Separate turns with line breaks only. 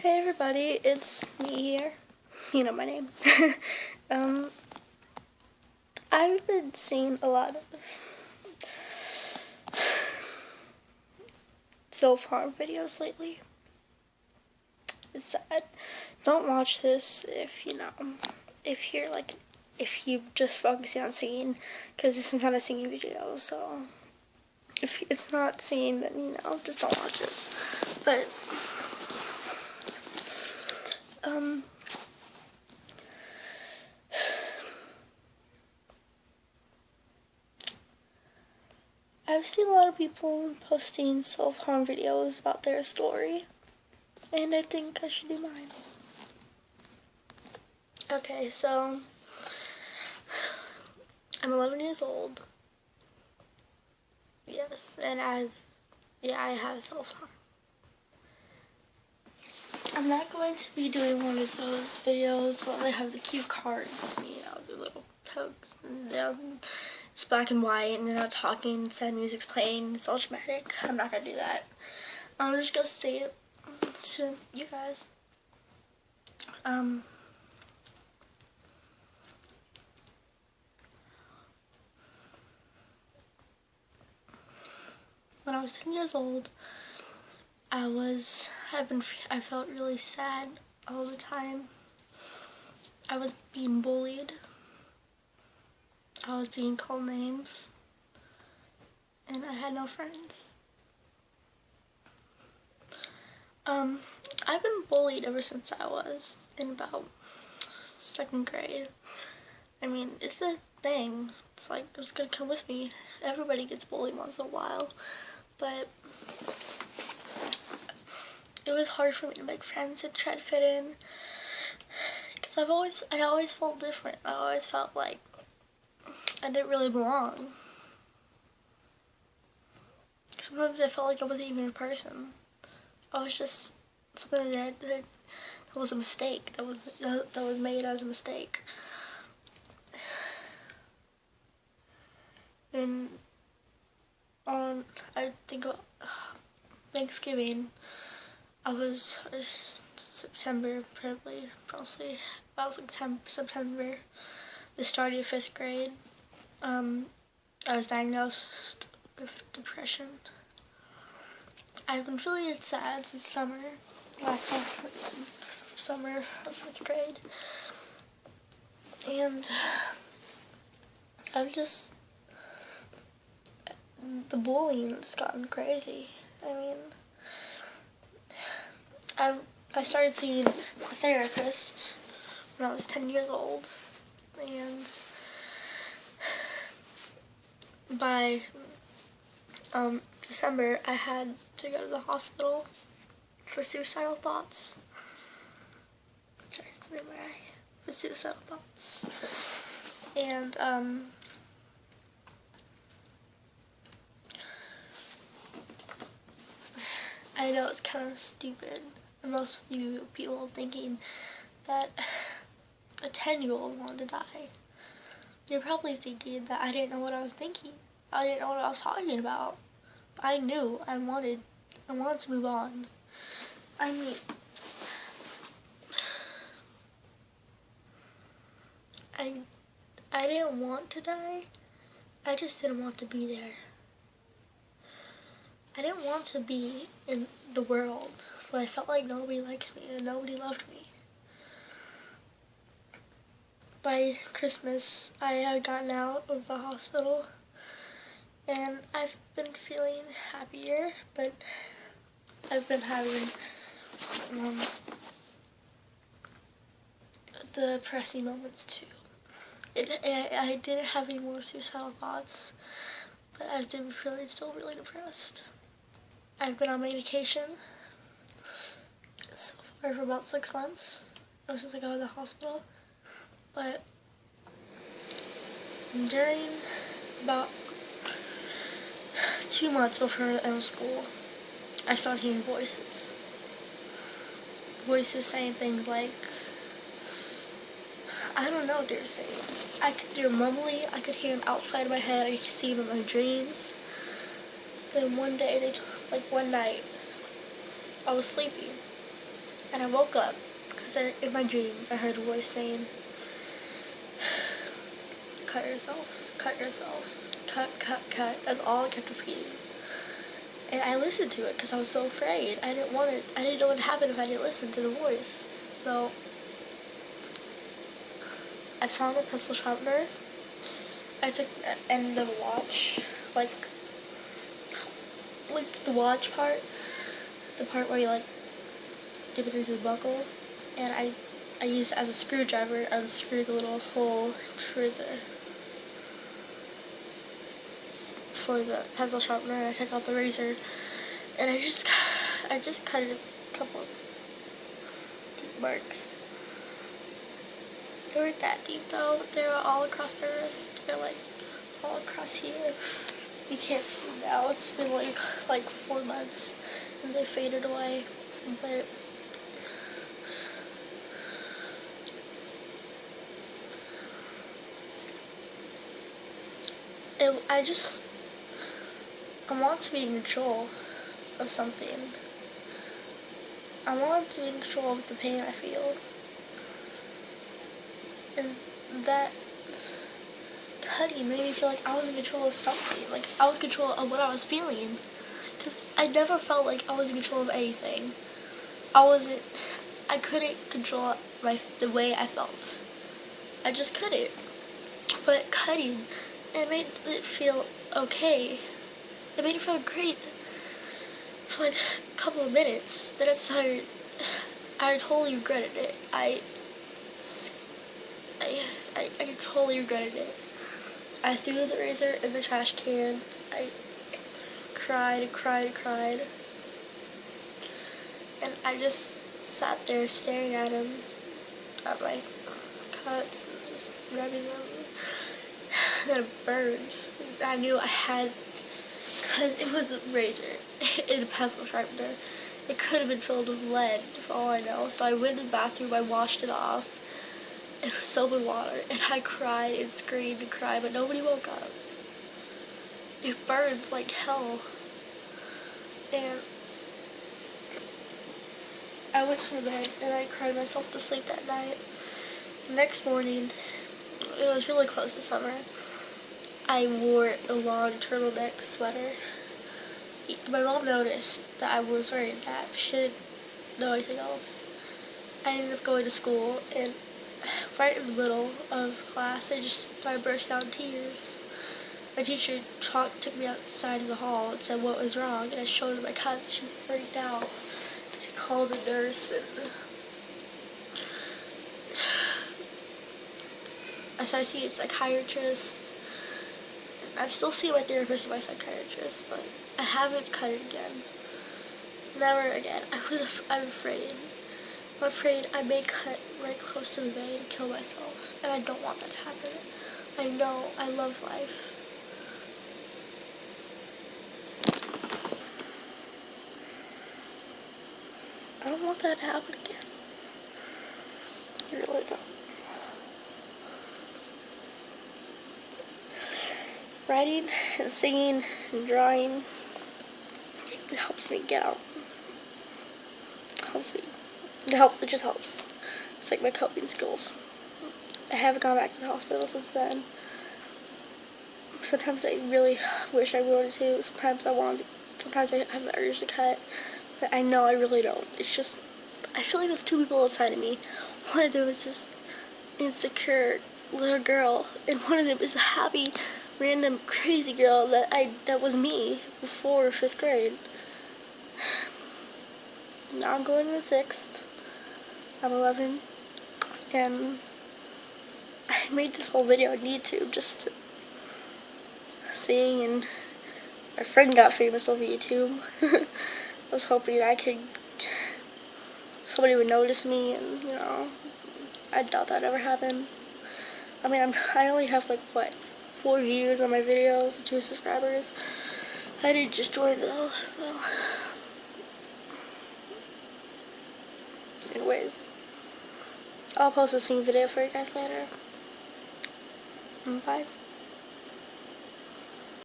Hey everybody, it's me here. You know my name. I've been seeing a lot of self-harm videos lately. It's sad. Don't watch this if you're just focusing on singing, because this is not a singing video, so if it's not singing, then just don't watch this. But I've seen a lot of people posting self-harm videos about their story, and I think I should do mine. Okay, so I'm 11 years old. Yes, and I have self-harm. I'm not going to be doing one of those videos where they have the cute cards, the little pokes, and it's black and white, and they're not talking, sad music's playing, it's all dramatic. I'm not gonna do that. I'm just gonna say it to you guys. When I was 10 years old, I felt really sad all the time. I was being bullied. I was being called names. And I had no friends. I've been bullied ever since I was in about 2nd grade. I mean, it's a thing. It's like, it's gonna come with me. Everybody gets bullied once in a while. But it was hard for me to make friends and try to fit in, because I always felt different. I always felt like I didn't really belong. Sometimes I felt like I wasn't even a person. I was just something that was a mistake. That was made as a mistake. And on, I think, Thanksgiving, I was September, probably about September, the start of 5th grade. I was diagnosed with depression. I've been feeling sad since summer of 5th grade. And the bullying's gotten crazy. I mean, I started seeing a therapist when I was 10 years old, and by December I had to go to the hospital for suicidal thoughts. For suicidal thoughts. And I know it's kind of stupid, and most of you people thinking that a 10-year-old wanted to die. You're probably thinking that I didn't know what I was thinking. I didn't know what I was talking about. I knew I wanted to move on. I mean, I didn't want to die. I just didn't want to be there. I didn't want to be in the world where I felt like nobody liked me and nobody loved me. By Christmas, I had gotten out of the hospital, and I've been feeling happier, but I've been having the depressing moments too. I didn't have any more suicidal thoughts, but I've been feeling still really depressed. I've been on medication so far for about 6 months, ever since I got out of the hospital. But during about 2 months before I end school, I started hearing voices. Voices saying things like, I don't know what they were saying. They were mumbling. I could hear them outside of my head. I could see them in my dreams. Then one night, I was sleeping, And I woke up because in my dream I heard a voice saying, cut yourself, cut yourself, cut, cut, cut. That's all I kept repeating. And I listened to it because I was so afraid. I didn't know what would happen if I didn't listen to the voice. So I found a pencil sharpener. I took the end of the watch, like the watch part, the part where you like dip it into the buckle, and I used it as a screwdriver and unscrewed the little hole for the pencil sharpener. I took out the razor, and I just cut it a couple of deep marks. They weren't that deep though. They were all across my wrist. They're like all across here. You can't see them now. It's been like 4 months, and they faded away. But I want to be in control of something. I want to be in control of the pain I feel. And that cutting made me feel like I was in control of something. Like I was in control of what I was feeling. Because I never felt like I was in control of anything. I couldn't control the way I felt. I just couldn't. But cutting, it made it feel okay. It made it feel great for like a couple of minutes. Then I totally regretted it. I totally regretted it. I threw the razor in the trash can. I cried. And I just sat there staring at him, at my cuts, and just rubbing them. And then it burned. I knew I had, because it was a razor in a pencil sharpener. It could have been filled with lead, for all I know. So I went in the bathroom, I washed it off. It was soap and water, and I cried and screamed and cried, but nobody woke up. It burns like hell. And I went to bed, and I cried myself to sleep that night. The next morning, it was really close to summer, I wore a long turtleneck sweater. My mom noticed that I was wearing that. She didn't know anything else. I ended up going to school, and right in the middle of class, I burst out in tears. My teacher took me outside of the hall and said what was wrong, and I showed her my cuts. She freaked out. She called the nurse, and I started seeing a psychiatrist. And I've still seen my therapist and my psychiatrist, but I haven't cut it again. Never again. I'm afraid. I'm afraid I may cut right close to the vein and kill myself, and I don't want that to happen. I know I love life. I don't want that to happen again. I really don't. Writing and singing and drawing, it helps me get out. It just helps. It's like my coping skills. I haven't gone back to the hospital since then. Sometimes I really wish I wanted to. Sometimes I have the urge to cut. But I know I really don't. It's just, I feel like there's two people inside of me. One of them is this insecure little girl, and one of them is a happy, random, crazy girl that was me before 5th grade. Now I'm going to the 6th. I'm 11, and I made this whole video on YouTube just to sing, and my friend got famous over YouTube. I was hoping somebody would notice me, and I doubt that ever happened. I mean, I only have 4 views on my videos and 2 subscribers. I didn't just join though, so. Anyways, I'll post a singing video for you guys later. Bye.